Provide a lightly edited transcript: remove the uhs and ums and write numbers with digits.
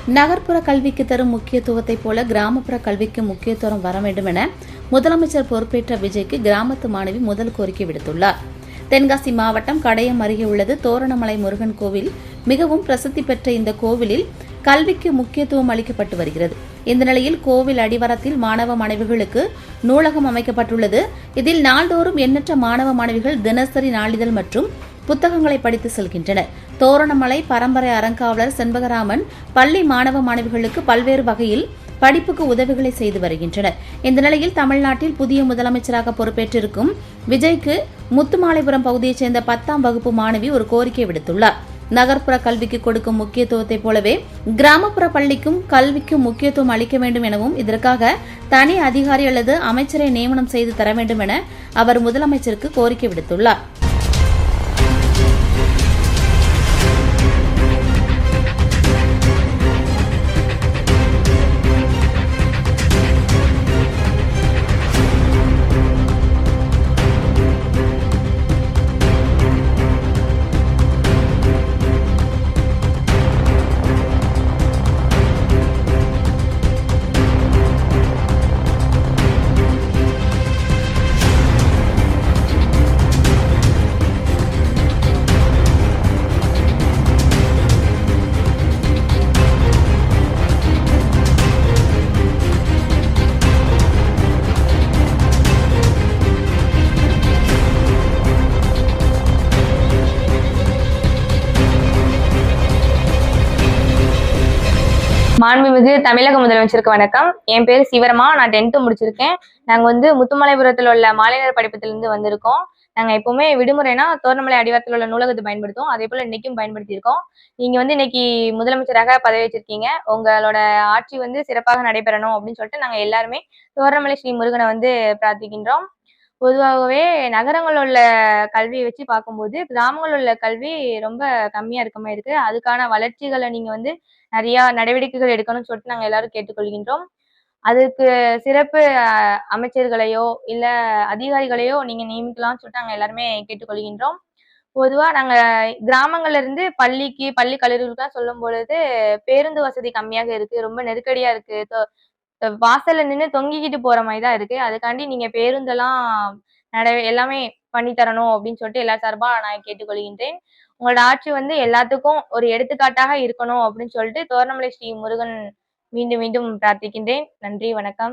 நகர்ப்புற கல்விக்கு தரும் முக்கியத்துவத்தைப் போல கிராமப்புற கல்விக்கு முக்கியத்துவம் வர வேண்டும் என முதலமைச்சர் பொறுப்பேற்ற விஜய்க்கு கிராமத்து மாணவி முதல் கோரிக்கை விடுத்துள்ளார். தென்காசி மாவட்டம் கடையம் அருகே உள்ளது தோரணமலை முருகன் கோவில். மிகவும் பிரசித்தி பெற்ற இந்த கோவிலில் கல்விக்கு முக்கியத்துவம் அளிக்கப்பட்டு வருகிறது. இந்த நிலையில் கோவில் அடிவாரத்தில் மாணவ மாணவிகளுக்கு நூலகம் அமைக்கப்பட்டுள்ளது. இதில் நாள்தோறும் எண்ணற்ற மாணவ மாணவிகள் தினசரி நாளிதழ் மற்றும் புத்தகங்களை படித்து செல்கின்றனர். தோரணமலை பரம்பரை அறங்காவலர் செண்பகராமன் பள்ளி மாணவ மாணவிகளுக்கு பல்வேறு வகையில் படிப்புக்கு உதவிகளை செய்து வருகின்றனர். இந்த நிலையில் தமிழ்நாட்டில் புதிய முதலமைச்சராக பொறுப்பேற்றிருக்கும் விஜய்க்கு முத்துமாலைபுரம் பகுதியைச் சேர்ந்த 10ஆம் வகுப்பு மாணவி ஒரு கோரிக்கை விடுத்துள்ளார். நகர்ப்புற கல்விக்கு கொடுக்கும் முக்கியத்துவத்தைப் போலவே கிராமப்புற பள்ளிக்கும் கல்விக்கும் முக்கியத்துவம் அளிக்க வேண்டும் எனவும் இதற்காக தனி அதிகாரி அல்லது அமைச்சரை நியமனம் செய்து தர வேண்டும் என அவர் முதலமைச்சருக்கு கோரிக்கை விடுத்துள்ளார். மாண்புமிகு தமிழக முதலமைச்சருக்கு வணக்கம். என் பேர் சிவரமா. நான் 10th முடிச்சிருக்கேன். நாங்க முத்துமலைபுரத்தில் உள்ள மாலைநேர படிப்பத்திலிருந்து வந்திருக்கோம். நாங்க எப்பவுமே விடுமுறைனா தோரணமலை அடிவாரத்தில் உள்ள நூலகத்தை பயன்படுத்துவோம். அதே போல இன்னைக்கும் பயன்படுத்தியிருக்கோம். நீங்க இன்னைக்கு முதலமைச்சராக பதவி வச்சிருக்கீங்க. உங்களோட ஆட்சி சிறப்பாக நடைபெறணும் அப்படின்னு சொல்லிட்டு நாங்க எல்லாருமே தோரணமலை ஸ்ரீ முருகனை பிரார்த்திக்கின்றோம். பொதுவாகவே நகரங்களில் உள்ள கல்வியை வச்சு பார்க்கும்போது கிராமங்களில் உள்ள கல்வி ரொம்ப கம்மியா இருக்க மாதிரி இருக்கு. அதுக்கான வளர்ச்சிகளை நீங்க நிறைய நடவடிக்கைகள் எடுக்கணும்னு சொல்லிட்டு நாங்க எல்லாரும் கேட்டுக்கொள்கின்றோம். அதுக்கு சிறப்பு அமைச்சர்களையோ இல்ல அதிகாரிகளையோ நீங்க நியமிக்கலாம்னு சொல்லிட்டு நாங்க எல்லாருமே கேட்டுக்கொள்கின்றோம். பொதுவா நாங்க கிராமங்கள்ல இருந்து பள்ளி கல்லூரிகளுக்கு சொல்லும் பொழுது பேருந்து வசதி கம்மியாக இருக்கு. ரொம்ப நெருக்கடியா இருக்கு. வாசல்ல நின்னு தொங்கிக்கிட்டு போற மாதிரிதான் இருக்கு. அதுக்காண்டி நீங்க பேருந்தெல்லாம் எல்லாமே பண்ணி தரணும் அப்படின்னு சொல்லிட்டு எல்லா சார்பா நான் கேட்டுக்கொள்கின்றேன். உங்களோட ஆட்சி எல்லாத்துக்கும் ஒரு எடுத்துக்காட்டாக இருக்கணும் அப்படின்னு சொல்லிட்டு தோரணமலை ஸ்ரீ முருகன் மீண்டும் மீண்டும் பிரார்த்திக்கின்றேன். நன்றி, வணக்கம்.